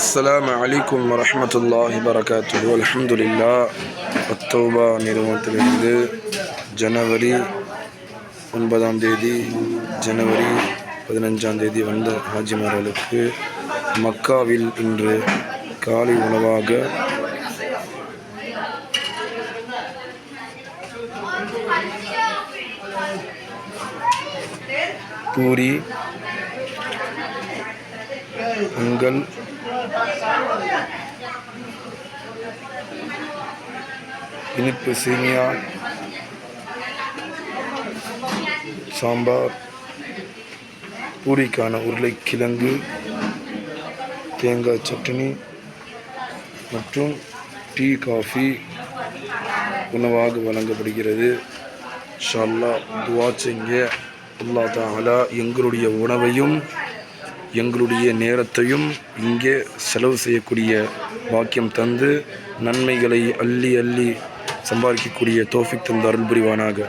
السلام عليكم ورحمة الله وبركاته. الحمد لله. அக்டோபா நிறுவனத்திலிருந்து ஜனவரி 9 ஜனவரி 15 வந்த ஹாஜிமார்களுக்கு மக்காவில் இன்று காலை உணவாக பூரி, பொங்கல், இனிப்பு சேமியா, சாம்பார், பூரிக்கான உருளைக்கிழங்கு, தேங்காய் சட்னி மற்றும் டீ காஃபி உணவாக வழங்கப்படுகிறது. இன்ஷா அல்லாஹ் துஆ செய்யுங்க. அல்லாஹ் தஆலா எங்களுடைய உணவையும் எங்களுடைய நேரத்தையும் இங்கே செலவு செய்யக்கூடிய பாக்கியம் தந்து நன்மைகளை அள்ளி அள்ளி சம்பாதிக்கக்கூடிய தௌஃபீக் தந்து அருள் புரிவானாக.